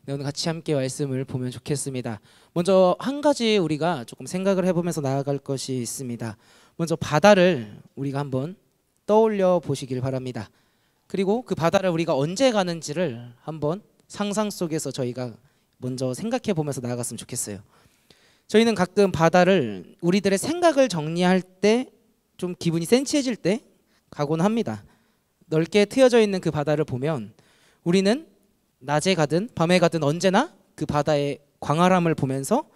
네, 오늘 같이 함께 말씀을 보면 좋겠습니다. 먼저 한 가지 우리가 조금 생각을 해보면서 나아갈 것이 있습니다. 먼저 바다를 우리가 한번 떠올려 보시길 바랍니다. 그리고 그 바다를 우리가 언제 가는지를 한번 상상 속에서 저희가 먼저 생각해 보면서 나아갔으면 좋겠어요. 저희는 가끔 바다를 우리들의 생각을 정리할 때 좀 기분이 센치해질 때 가곤 합니다. 넓게 트여져 있는 그 바다를 보면 우리는 낮에 가든 밤에 가든 언제나 그 바다의 광활함을 보면서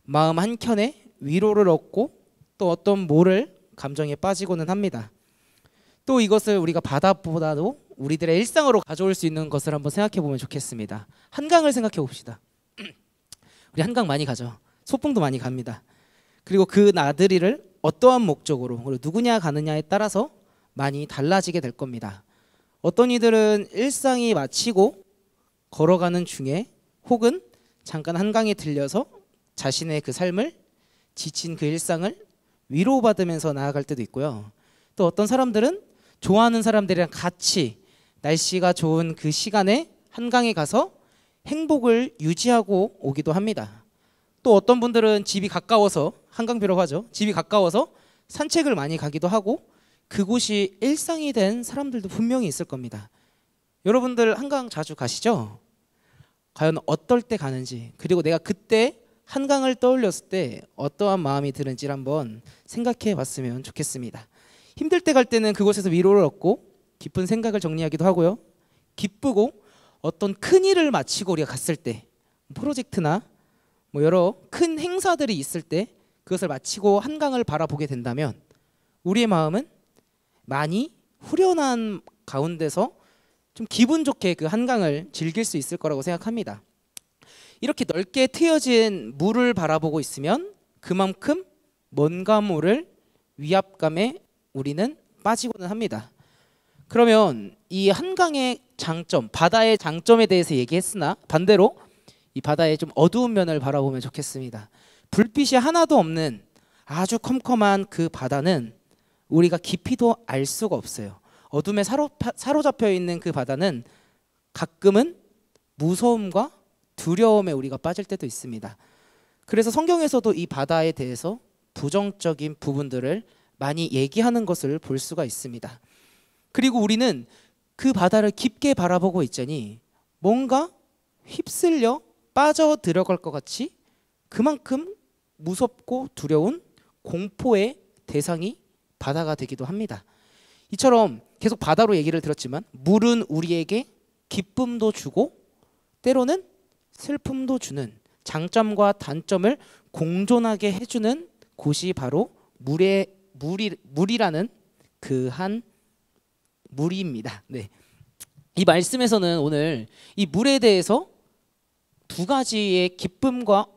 마음 한켠에 위로를 얻고 또 어떤 모를 감정에 빠지고는 합니다. 또 이것을 우리가 바다보다도 우리들의 일상으로 가져올 수 있는 것을 한번 생각해 보면 좋겠습니다. 한강을 생각해 봅시다. 우리 한강 많이 가죠. 소풍도 많이 갑니다. 그리고 그 나들이를 어떠한 목적으로 그리고 누구냐 가느냐에 따라서 많이 달라지게 될 겁니다. 어떤 이들은 일상이 마치고 걸어가는 중에 혹은 잠깐 한강에 들려서 자신의 그 삶을 지친 그 일상을 위로받으면서 나아갈 때도 있고요. 또 어떤 사람들은 좋아하는 사람들이랑 같이 날씨가 좋은 그 시간에 한강에 가서 행복을 유지하고 오기도 합니다. 또 어떤 분들은 집이 가까워서 한강뷰라고 하죠. 집이 가까워서 산책을 많이 가기도 하고 그곳이 일상이 된 사람들도 분명히 있을 겁니다. 여러분들 한강 자주 가시죠? 과연 어떨 때 가는지 그리고 내가 그때 한강을 떠올렸을 때 어떠한 마음이 드는지를 한번 생각해 봤으면 좋겠습니다. 힘들 때 갈 때는 그곳에서 위로를 얻고 깊은 생각을 정리하기도 하고요. 기쁘고 어떤 큰 일을 마치고 우리가 갔을 때 프로젝트나 여러 큰 행사들이 있을 때 그것을 마치고 한강을 바라보게 된다면 우리의 마음은 많이 후련한 가운데서 좀 기분 좋게 그 한강을 즐길 수 있을 거라고 생각합니다. 이렇게 넓게 트여진 물을 바라보고 있으면 그만큼 뭔가 모를 위압감에 우리는 빠지고는 합니다. 그러면 이 한강의 장점, 바다의 장점에 대해서 얘기했으나 반대로 이 바다의 좀 어두운 면을 바라보면 좋겠습니다. 불빛이 하나도 없는 아주 컴컴한 그 바다는 우리가 깊이도 알 수가 없어요. 어둠에 사로잡혀 있는 그 바다는 가끔은 무서움과 두려움에 우리가 빠질 때도 있습니다. 그래서 성경에서도 이 바다에 대해서 부정적인 부분들을 많이 얘기하는 것을 볼 수가 있습니다. 그리고 우리는 그 바다를 깊게 바라보고 있자니 뭔가 휩쓸려 빠져 들어갈 것 같이 그만큼 무섭고 두려운 공포의 대상이 바다가 되기도 합니다. 이처럼 계속 바다로 얘기를 들었지만 물은 우리에게 기쁨도 주고 때로는 슬픔도 주는 장점과 단점을 공존하게 해주는 곳이 바로 물이라는 그 한 물입니다. 네. 이 말씀에서는 오늘 이 물에 대해서 두 가지의 기쁨과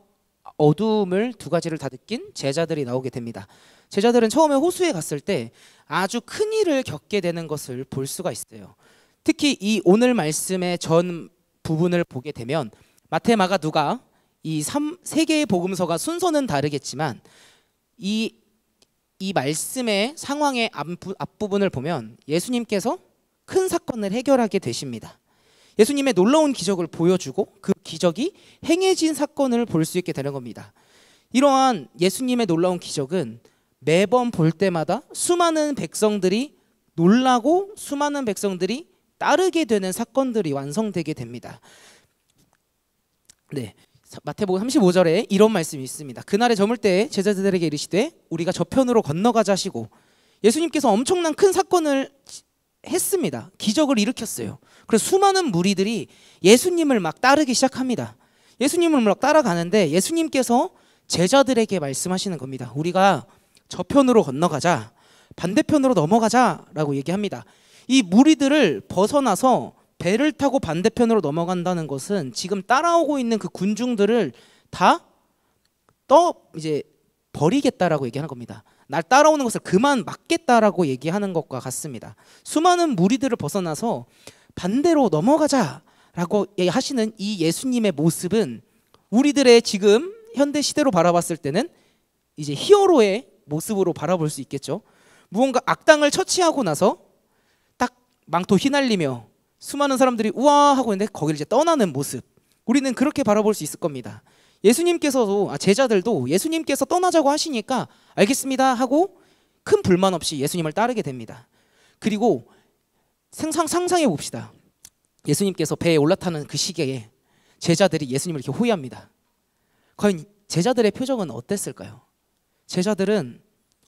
어두움을 두 가지를 다 느낀 제자들이 나오게 됩니다. 제자들은 처음에 호수에 갔을 때 아주 큰 일을 겪게 되는 것을 볼 수가 있어요. 특히 이 오늘 말씀의 전 부분을 보게 되면 마태, 마가, 누가 이 세 개의 복음서가 순서는 다르겠지만 이 말씀의 상황의 앞부분을 보면 예수님께서 큰 사건을 해결하게 되십니다. 예수님의 놀라운 기적을 보여주고 그 기적이 행해진 사건을 볼 수 있게 되는 겁니다. 이러한 예수님의 놀라운 기적은 매번 볼 때마다 수많은 백성들이 놀라고 수많은 백성들이 따르게 되는 사건들이 완성되게 됩니다. 네, 마태복음 35절에 이런 말씀이 있습니다. 그날에 저물 때 제자들에게 이르시되 우리가 저편으로 건너가자 하시고 예수님께서 엄청난 큰 사건을 했습니다. 기적을 일으켰어요. 그래서 수많은 무리들이 예수님을 막 따르기 시작합니다. 예수님을 막 따라가는데 예수님께서 제자들에게 말씀하시는 겁니다. 우리가 저편으로 건너가자, 반대편으로 넘어가자 라고 얘기합니다. 이 무리들을 벗어나서 배를 타고 반대편으로 넘어간다는 것은 지금 따라오고 있는 그 군중들을 다 이제 버리겠다라고 얘기하는 겁니다. 날 따라오는 것을 그만 막겠다라고 얘기하는 것과 같습니다. 수많은 무리들을 벗어나서 반대로 넘어가자라고 하시는 이 예수님의 모습은 우리들의 지금 현대 시대로 바라봤을 때는 이제 히어로의 모습으로 바라볼 수 있겠죠. 무언가 악당을 처치하고 나서 딱 망토 휘날리며 수많은 사람들이 우와 하고 있는데 거기를 이제 떠나는 모습, 우리는 그렇게 바라볼 수 있을 겁니다. 예수님께서도 제자들도 예수님께서 떠나자고 하시니까 알겠습니다 하고 큰 불만 없이 예수님을 따르게 됩니다. 그리고 상상해 봅시다. 예수님께서 배에 올라타는 그 시기에 제자들이 예수님을 이렇게 호위합니다. 과연 제자들의 표정은 어땠을까요? 제자들은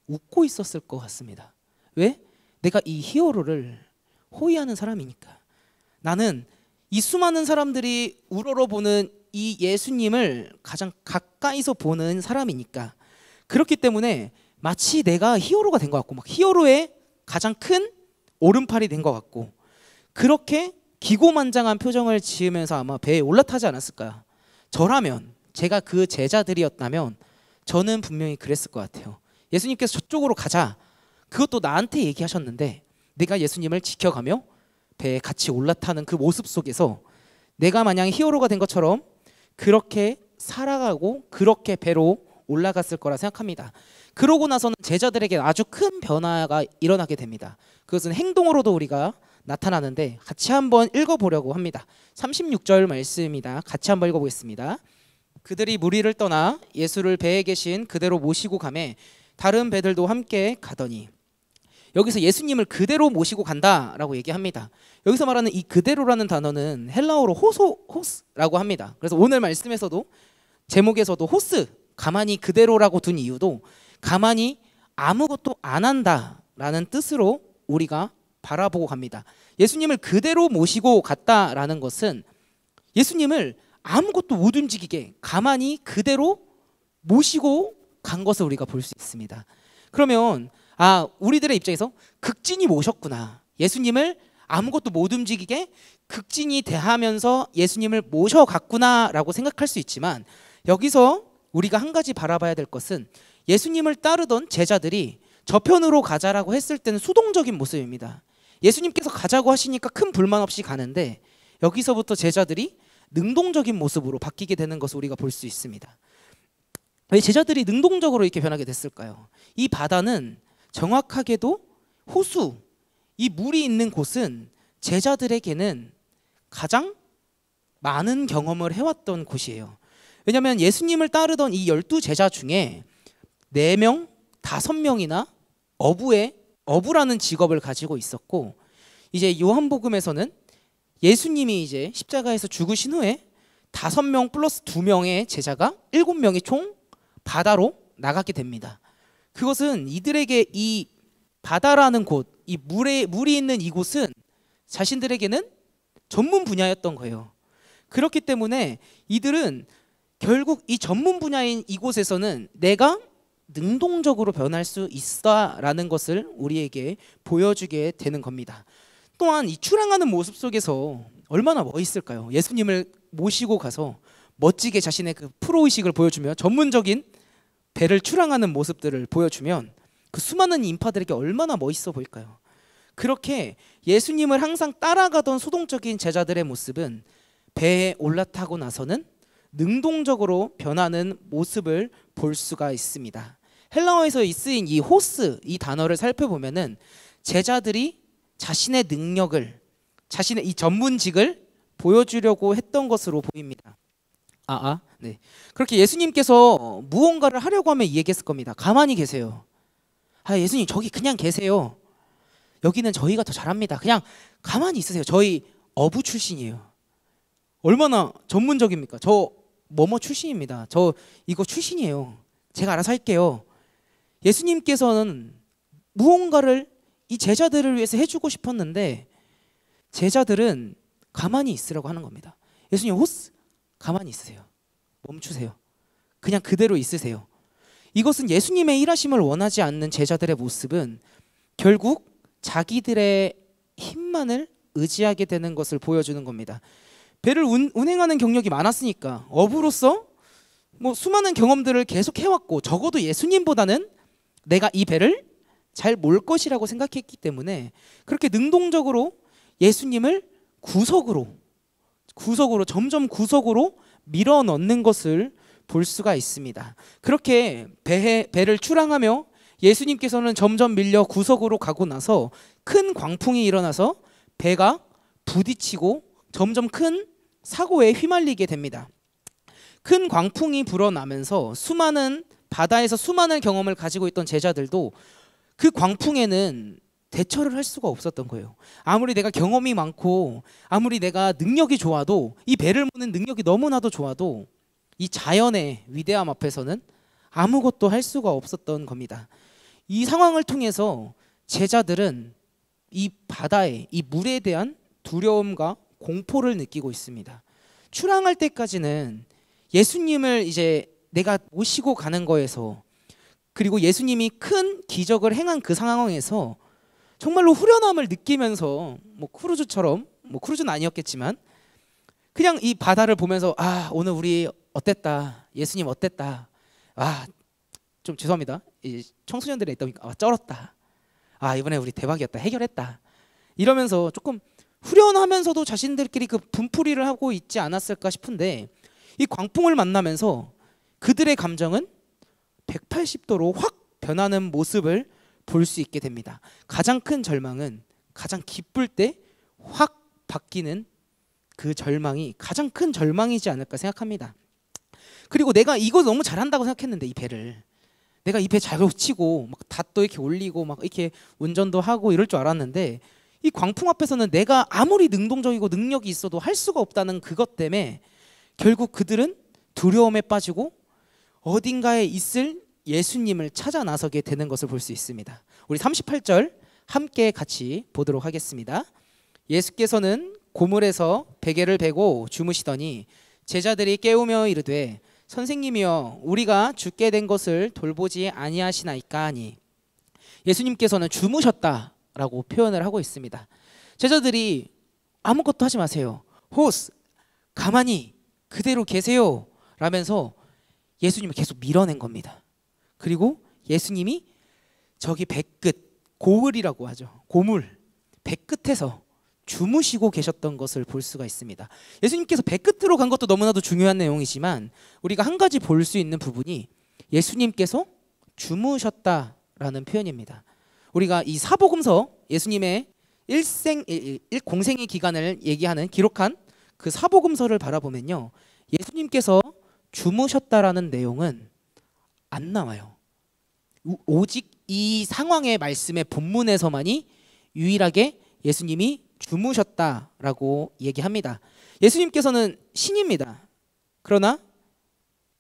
웃고 있었을 것 같습니다. 왜? 내가 이 히어로를 호위하는 사람이니까. 나는 이 수많은 사람들이 우러러보는 이 예수님을 가장 가까이서 보는 사람이니까. 그렇기 때문에 마치 내가 히어로가 된 것 같고 막 히어로의 가장 큰 오른팔이 된 것 같고 그렇게 기고만장한 표정을 지으면서 아마 배에 올라타지 않았을까요? 저라면, 제가 그 제자들이었다면 저는 분명히 그랬을 것 같아요. 예수님께서 저쪽으로 가자, 그것도 나한테 얘기하셨는데 내가 예수님을 지켜가며 배에 같이 올라타는 그 모습 속에서 내가 마냥 히어로가 된 것처럼 그렇게 살아가고 그렇게 배로 올라갔을 거라 생각합니다. 그러고 나서는 제자들에게 아주 큰 변화가 일어나게 됩니다. 그것은 행동으로도 우리가 나타나는데 같이 한번 읽어보려고 합니다. 36절 말씀입니다. 같이 한번 읽어보겠습니다. 그들이 무리를 떠나 예수를 배에 계신 그대로 모시고 가매 다른 배들도 함께 가더니. 여기서 예수님을 그대로 모시고 간다라고 얘기합니다. 여기서 말하는 이 그대로라는 단어는 헬라어로 호스라고 합니다. 그래서 오늘 말씀에서도 제목에서도 호스, 가만히 그대로라고 둔 이유도 가만히 아무것도 안 한다라는 뜻으로 우리가 바라보고 갑니다. 예수님을 그대로 모시고 갔다라는 것은 예수님을 아무것도 못 움직이게 가만히 그대로 모시고 간 것을 우리가 볼 수 있습니다. 그러면 우리들의 입장에서 극진히 모셨구나, 예수님을 아무것도 못 움직이게 극진히 대하면서 예수님을 모셔갔구나 라고 생각할 수 있지만, 여기서 우리가 한 가지 바라봐야 될 것은 예수님을 따르던 제자들이 저편으로 가자라고 했을 때는 수동적인 모습입니다. 예수님께서 가자고 하시니까 큰 불만 없이 가는데 여기서부터 제자들이 능동적인 모습으로 바뀌게 되는 것을 우리가 볼 수 있습니다. 왜 제자들이 능동적으로 이렇게 변하게 됐을까요? 이 바다는 정확하게도 호수, 이 물이 있는 곳은 제자들에게는 가장 많은 경험을 해왔던 곳이에요. 왜냐하면 예수님을 따르던 이 12제자 중에 4명, 5명이나 어부라는 직업을 가지고 있었고, 이제 요한복음에서는 예수님이 이제 십자가에서 죽으신 후에 5명 플러스 2명의 제자가 7명이 총 바다로 나가게 됩니다. 그것은 이들에게 이 바다라는 곳, 이 물이 있는 이곳은 자신들에게는 전문 분야였던 거예요. 그렇기 때문에 이들은 결국 이 전문 분야인 이곳에서는 내가 능동적으로 변할 수 있다라는 것을 우리에게 보여주게 되는 겁니다. 또한 이 출항하는 모습 속에서 얼마나 멋있을까요? 예수님을 모시고 가서 멋지게 자신의 그 프로의식을 보여주며 전문적인 배를 출항하는 모습들을 보여주면 그 수많은 인파들에게 얼마나 멋있어 보일까요? 그렇게 예수님을 항상 따라가던 수동적인 제자들의 모습은 배에 올라타고 나서는 능동적으로 변하는 모습을 볼 수가 있습니다. 헬라어에서 쓰인 이 호스, 이 단어를 살펴보면은 제자들이 자신의 능력을, 자신의 이 전문직을 보여주려고 했던 것으로 보입니다. 네. 그렇게 예수님께서 무언가를 하려고 하면 얘기했을 겁니다. 가만히 계세요. 예수님 저기 그냥 계세요. 여기는 저희가 더 잘합니다. 그냥 가만히 있으세요. 저희 어부 출신이에요. 얼마나 전문적입니까? 저 뭐뭐 출신입니다. 저 이거 출신이에요. 제가 알아서 할게요. 예수님께서는 무언가를 이 제자들을 위해서 해주고 싶었는데 제자들은 가만히 있으라고 하는 겁니다. 예수님 호스, 가만히 있으세요. 멈추세요. 그냥 그대로 있으세요. 이것은 예수님의 일하심을 원하지 않는 제자들의 모습은 결국 자기들의 힘만을 의지하게 되는 것을 보여주는 겁니다. 배를 운행하는 경력이 많았으니까 어부로서 수많은 경험들을 계속 해왔고, 적어도 예수님보다는 내가 이 배를 잘 몰 것이라고 생각했기 때문에 그렇게 능동적으로 예수님을 구석으로 점점 구석으로 밀어 넣는 것을 볼 수가 있습니다. 그렇게 배를 출항하며 예수님께서는 점점 밀려 구석으로 가고 나서 큰 광풍이 일어나서 배가 부딪히고 점점 큰 사고에 휘말리게 됩니다. 큰 광풍이 불어나면서 바다에서 수많은 경험을 가지고 있던 제자들도 그 광풍에는 대처를 할 수가 없었던 거예요. 아무리 내가 경험이 많고 아무리 내가 능력이 좋아도, 이 배를 모는 능력이 너무나도 좋아도 이 자연의 위대함 앞에서는 아무것도 할 수가 없었던 겁니다. 이 상황을 통해서 제자들은 이 바다에, 이 물에 대한 두려움과 공포를 느끼고 있습니다. 출항할 때까지는 예수님을 이제 내가 모시고 가는 거에서, 그리고 예수님이 큰 기적을 행한 그 상황에서 정말로 후련함을 느끼면서, 크루즈처럼, 크루즈는 아니었겠지만 그냥 이 바다를 보면서 오늘 우리 어땠다, 예수님 어땠다, 좀 죄송합니다, 이 청소년들이 있다 보니까 쩔었다, 이번에 우리 대박이었다, 해결했다, 이러면서 조금 후련하면서도 자신들끼리 그 분풀이를 하고 있지 않았을까 싶은데, 이 광풍을 만나면서 그들의 감정은 180도로 확 변하는 모습을 볼 수 있게 됩니다. 가장 큰 절망은 가장 기쁠 때 확 바뀌는 그 절망이 가장 큰 절망이지 않을까 생각합니다. 그리고 내가 이거 너무 잘한다고 생각했는데, 이 배를 내가 이 배 잘 고치고 막 닷도 이렇게 올리고 막 이렇게 운전도 하고 이럴 줄 알았는데, 이 광풍 앞에서는 내가 아무리 능동적이고 능력이 있어도 할 수가 없다는 그것 때문에 결국 그들은 두려움에 빠지고 어딘가에 있을 예수님을 찾아 나서게 되는 것을 볼 수 있습니다. 우리 38절 함께 같이 보도록 하겠습니다. 예수께서는 고물에서 베개를 베고 주무시더니 제자들이 깨우며 이르되 선생님이여 우리가 죽게 된 것을 돌보지 아니하시나이까 하니, 예수님께서는 주무셨다라고 표현을 하고 있습니다. 제자들이 아무것도 하지 마세요, 호스 가만히 그대로 계세요 라면서 예수님을 계속 밀어낸 겁니다. 그리고 예수님이 저기 배끝, 고을이라고 하죠, 고물 배끝에서 주무시고 계셨던 것을 볼 수가 있습니다. 예수님께서 배끝으로 간 것도 너무나도 중요한 내용이지만 우리가 한 가지 볼 수 있는 부분이 예수님께서 주무셨다라는 표현입니다. 우리가 이 사복음서, 예수님의 공생의 기간을 얘기하는, 기록한 그 사복음서를 바라보면요, 예수님께서 주무셨다라는 내용은 안 나와요. 오직 이 상황의 말씀의 본문에서만이 유일하게 예수님이 주무셨다라고 얘기합니다. 예수님께서는 신입니다. 그러나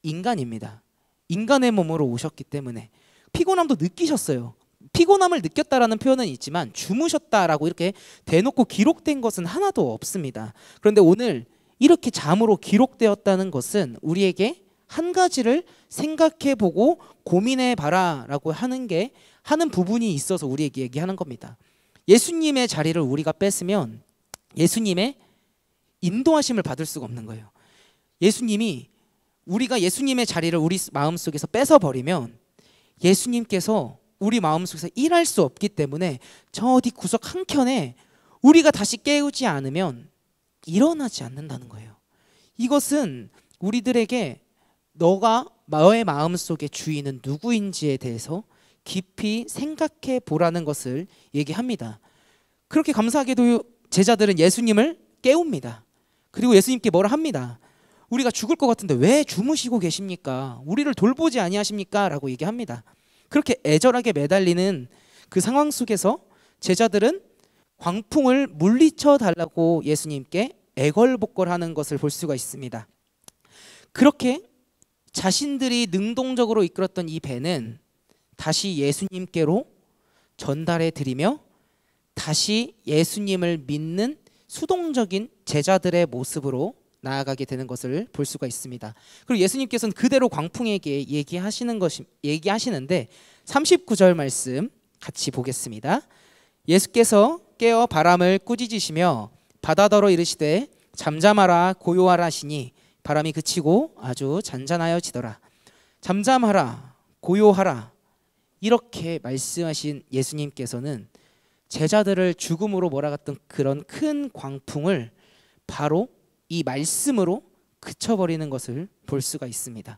인간입니다. 인간의 몸으로 오셨기 때문에 피곤함도 느끼셨어요. 피곤함을 느꼈다라는 표현은 있지만 주무셨다라고 이렇게 대놓고 기록된 것은 하나도 없습니다. 그런데 오늘 이렇게 잠으로 기록되었다는 것은 우리에게 한 가지를 생각해보고 고민해봐라라고 하는 부분이 있어서 우리에게 얘기하는 겁니다. 예수님의 자리를 우리가 뺐으면 예수님의 인도하심을 받을 수가 없는 거예요. 우리가 예수님의 자리를 우리 마음속에서 뺏어버리면 예수님께서 우리 마음속에서 일할 수 없기 때문에 저 어디 구석 한켠에 우리가 다시 깨우지 않으면 일어나지 않는다는 거예요. 이것은 우리들에게 너가 너의 마음속의 주인은 누구인지에 대해서 깊이 생각해 보라는 것을 얘기합니다. 그렇게 감사하게도 제자들은 예수님을 깨웁니다. 그리고 예수님께 뭐라 합니다. 우리가 죽을 것 같은데 왜 주무시고 계십니까? 우리를 돌보지 아니하십니까? 라고 얘기합니다. 그렇게 애절하게 매달리는 그 상황 속에서 제자들은 광풍을 물리쳐 달라고 예수님께 애걸복걸하는 것을 볼 수가 있습니다. 그렇게 자신들이 능동적으로 이끌었던 이 배는 다시 예수님께로 전달해 드리며 다시 예수님을 믿는 수동적인 제자들의 모습으로 나아가게 되는 것을 볼 수가 있습니다. 그리고 예수님께서는 그대로 광풍에게 얘기하시는데 39절 말씀 같이 보겠습니다. 예수께서 깨어 바람을 꾸짖으시며 바다더러 이르시되 잠잠하라 고요하라 하시니 바람이 그치고 아주 잔잔하여지더라. 잠잠하라 고요하라 이렇게 말씀하신 예수님께서는 제자들을 죽음으로 몰아갔던 그런 큰 광풍을 바로 이 말씀으로 그쳐버리는 것을 볼 수가 있습니다.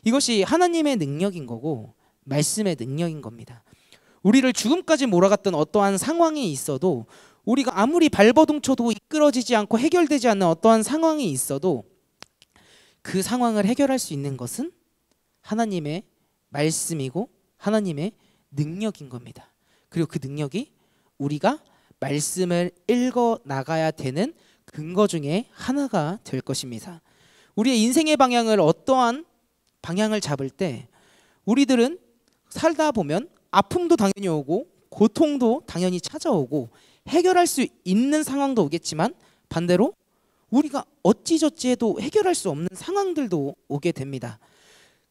이것이 하나님의 능력인 거고 말씀의 능력인 겁니다. 우리를 죽음까지 몰아갔던 어떠한 상황이 있어도 우리가 아무리 발버둥쳐도 이끌어지지 않고 해결되지 않는 어떠한 상황이 있어도 그 상황을 해결할 수 있는 것은 하나님의 말씀이고 하나님의 능력인 겁니다. 그리고 그 능력이 우리가 말씀을 읽어 나가야 되는 근거 중에 하나가 될 것입니다. 우리의 인생의 방향을 어떠한 방향을 잡을 때 우리들은 살다 보면 아픔도 당연히 오고 고통도 당연히 찾아오고 해결할 수 있는 상황도 오겠지만 반대로 우리가 어찌저찌 해도 해결할 수 없는 상황들도 오게 됩니다.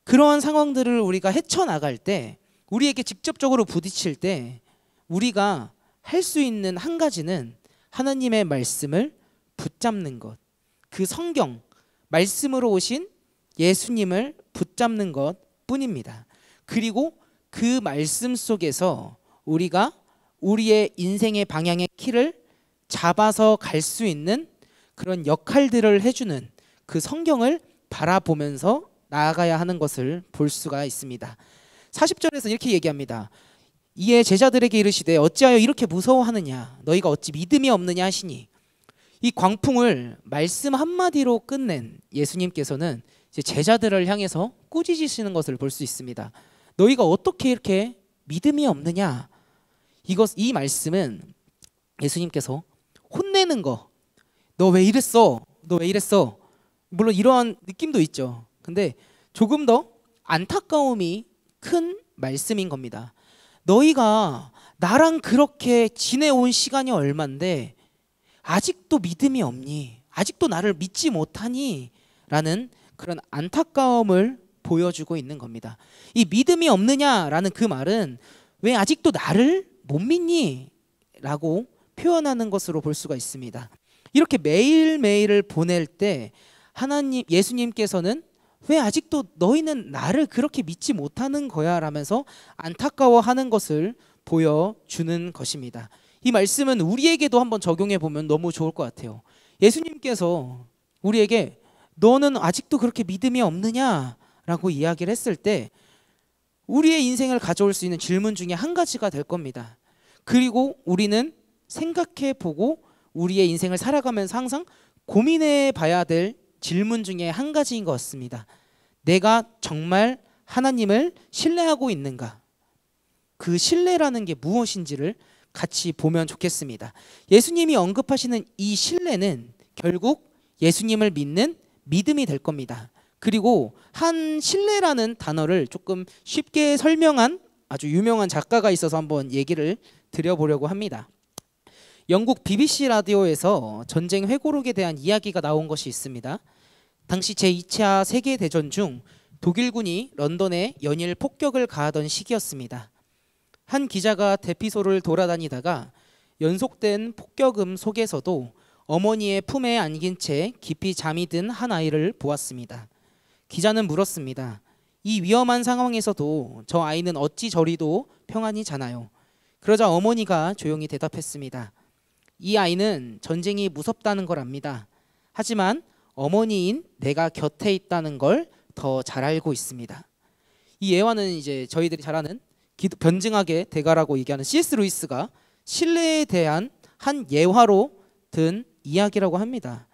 그러한 상황들을 우리가 헤쳐나갈 때 우리에게 직접적으로 부딪힐 때 우리가 할 수 있는 한 가지는 하나님의 말씀을 붙잡는 것, 그 성경, 말씀으로 오신 예수님을 붙잡는 것 뿐입니다. 그리고 그 말씀 속에서 우리가 우리의 인생의 방향의 키를 잡아서 갈 수 있는 그런 역할들을 해주는 그 성경을 바라보면서 나아가야 하는 것을 볼 수가 있습니다. 40절에서 이렇게 얘기합니다. 이에 제자들에게 이르시되 어찌하여 이렇게 무서워하느냐 너희가 어찌 믿음이 없느냐 하시니, 이 광풍을 말씀 한마디로 끝낸 예수님께서는 이제 제자들을 향해서 꾸짖으시는 것을 볼 수 있습니다. 너희가 어떻게 이렇게 믿음이 없느냐, 이 말씀은 예수님께서 혼내는 거, 너 왜 이랬어? 너 왜 이랬어? 물론 이러한 느낌도 있죠. 근데 조금 더 안타까움이 큰 말씀인 겁니다. 너희가 나랑 그렇게 지내온 시간이 얼만데 아직도 믿음이 없니? 아직도 나를 믿지 못하니? 라는 그런 안타까움을 보여주고 있는 겁니다. 이 믿음이 없느냐라는 그 말은 왜 아직도 나를 못 믿니? 라고 표현하는 것으로 볼 수가 있습니다. 이렇게 매일매일을 보낼 때 하나님, 예수님께서는 왜 아직도 너희는 나를 그렇게 믿지 못하는 거야? 라면서 안타까워하는 것을 보여주는 것입니다. 이 말씀은 우리에게도 한번 적용해 보면 너무 좋을 것 같아요. 예수님께서 우리에게 너는 아직도 그렇게 믿음이 없느냐? 라고 이야기를 했을 때 우리의 인생을 가져올 수 있는 질문 중에 한 가지가 될 겁니다. 그리고 우리는 생각해 보고 우리의 인생을 살아가면서 항상 고민해 봐야 될 질문 중에 한 가지인 것 같습니다. 내가 정말 하나님을 신뢰하고 있는가? 그 신뢰라는 게 무엇인지를 같이 보면 좋겠습니다. 예수님이 언급하시는 이 신뢰는 결국 예수님을 믿는 믿음이 될 겁니다. 그리고 한 신뢰라는 단어를 조금 쉽게 설명한 아주 유명한 작가가 있어서 한번 얘기를 드려보려고 합니다. 영국 BBC 라디오에서 전쟁 회고록에 대한 이야기가 나온 것이 있습니다. 당시 제2차 세계대전 중 독일군이 런던에 연일 폭격을 가하던 시기였습니다. 한 기자가 대피소를 돌아다니다가 연속된 폭격음 속에서도 어머니의 품에 안긴 채 깊이 잠이 든 한 아이를 보았습니다. 기자는 물었습니다. 이 위험한 상황에서도 저 아이는 어찌 저리도 평안히 자나요? 그러자 어머니가 조용히 대답했습니다. 이 아이는 전쟁이 무섭다는 걸 압니다. 하지만 어머니인 내가 곁에 있다는 걸 더 잘 알고 있습니다. 이 예화는 이제 저희들이 잘 아는 변증학의 대가라고 얘기하는 C.S. 루이스가 신뢰에 대한 한 예화로 든 이야기라고 합니다.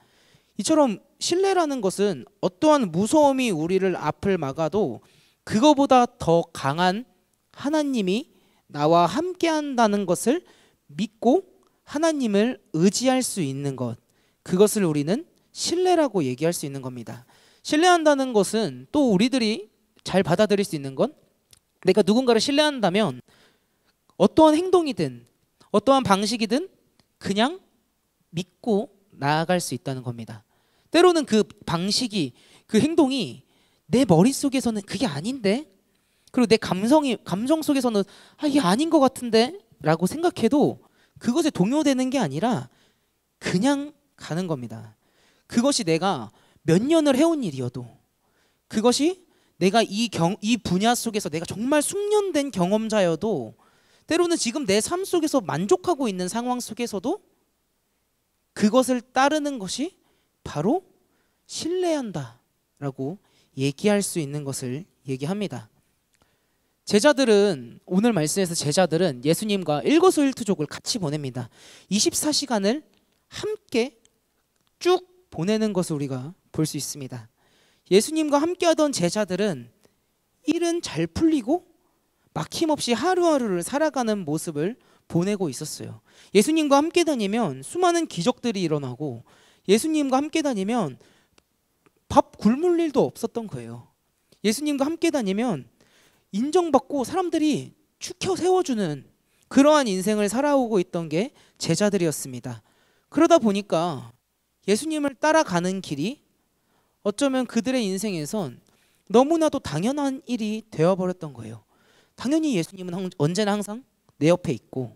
이처럼 신뢰라는 것은 어떠한 무서움이 우리를 앞을 막아도 그거보다 더 강한 하나님이 나와 함께한다는 것을 믿고 하나님을 의지할 수 있는 것, 그것을 우리는 신뢰라고 얘기할 수 있는 겁니다. 신뢰한다는 것은 또 우리들이 잘 받아들일 수 있는 건 내가 누군가를 신뢰한다면 어떠한 행동이든 어떠한 방식이든 그냥 믿고 나아갈 수 있다는 겁니다. 때로는 그 방식이, 그 행동이 내 머릿속에서는 그게 아닌데, 그리고 내 감정 속에서는 이게 아닌 것 같은데 라고 생각해도 그것에 동요되는 게 아니라 그냥 가는 겁니다. 그것이 내가 몇 년을 해온 일이어도, 그것이 내가 이 분야 속에서 내가 정말 숙련된 경험자여도, 때로는 지금 내 삶 속에서 만족하고 있는 상황 속에서도 그것을 따르는 것이 바로 신뢰한다라고 얘기할 수 있는 것을 얘기합니다. 제자들은 오늘 말씀에서 제자들은 예수님과 일거수일투족을 같이 보냅니다. 24시간을 함께 쭉 보내는 것을 우리가 볼 수 있습니다. 예수님과 함께하던 제자들은 일은 잘 풀리고 막힘없이 하루하루를 살아가는 모습을 보내고 있었어요. 예수님과 함께 다니면 수많은 기적들이 일어나고 예수님과 함께 다니면 밥 굶을 일도 없었던 거예요. 예수님과 함께 다니면 인정받고 사람들이 추켜 세워주는 그러한 인생을 살아오고 있던 게 제자들이었습니다. 그러다 보니까 예수님을 따라가는 길이 어쩌면 그들의 인생에선 너무나도 당연한 일이 되어버렸던 거예요. 당연히 예수님은 언제나 항상 내 옆에 있고,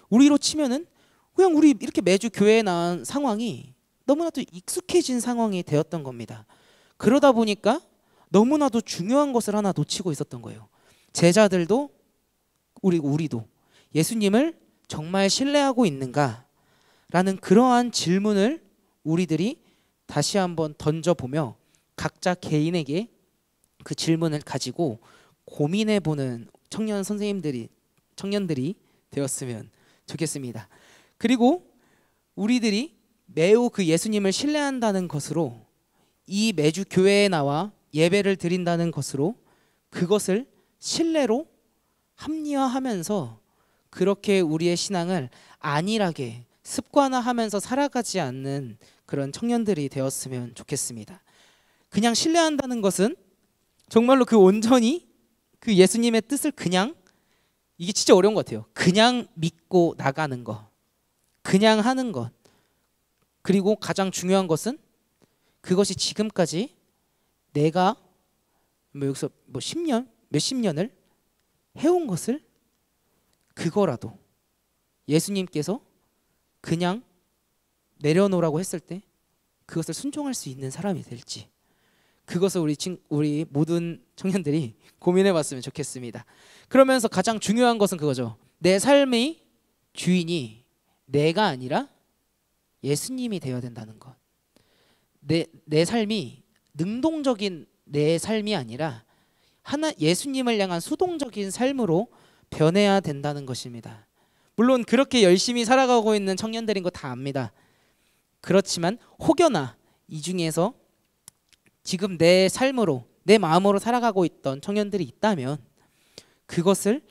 우리로 치면은 그냥 우리 이렇게 매주 교회에 나온 상황이 너무나도 익숙해진 상황이 되었던 겁니다. 그러다 보니까 너무나도 중요한 것을 하나 놓치고 있었던 거예요. 제자들도 우리도 예수님을 정말 신뢰하고 있는가? 라는 그러한 질문을 우리들이 다시 한번 던져보며 각자 개인에게 그 질문을 가지고 고민해보는 청년들이 되었으면 좋겠습니다. 그리고 우리들이 매우 그 예수님을 신뢰한다는 것으로 이 매주 교회에 나와 예배를 드린다는 것으로 그것을 신뢰로 합리화하면서 그렇게 우리의 신앙을 안일하게 습관화하면서 살아가지 않는 그런 청년들이 되었으면 좋겠습니다. 그냥 신뢰한다는 것은 정말로 그 온전히 그 예수님의 뜻을 그냥, 이게 진짜 어려운 것 같아요. 그냥 믿고 나가는 것, 그냥 하는 것, 그리고 가장 중요한 것은 그것이 지금까지 내가 여기서 10년, 몇십 년을 해온 것을 그거라도 예수님께서 그냥 내려놓으라고 했을 때 그것을 순종할 수 있는 사람이 될지, 그것을 우리 모든 청년들이 고민해봤으면 좋겠습니다. 그러면서 가장 중요한 것은 그거죠. 내 삶의 주인이 내가 아니라 예수님이 되어야 된다는 것. 내 삶이 능동적인 내 삶이 아니라 예수님을 향한 수동적인 삶으로 변해야 된다는 것입니다. 물론 그렇게 열심히 살아가고 있는 청년들인 거 다 압니다. 그렇지만 혹여나 이 중에서 지금 내 삶으로, 내 마음으로 살아가고 있던 청년들이 있다면 그것을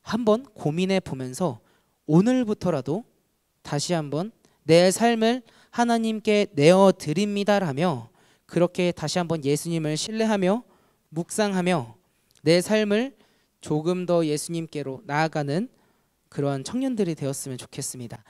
한번 고민해 보면서 오늘부터라도 다시 한번 내 삶을 하나님께 내어드립니다라며 그렇게 다시 한번 예수님을 신뢰하며 묵상하며 내 삶을 조금 더 예수님께로 나아가는 그러한 청년들이 되었으면 좋겠습니다.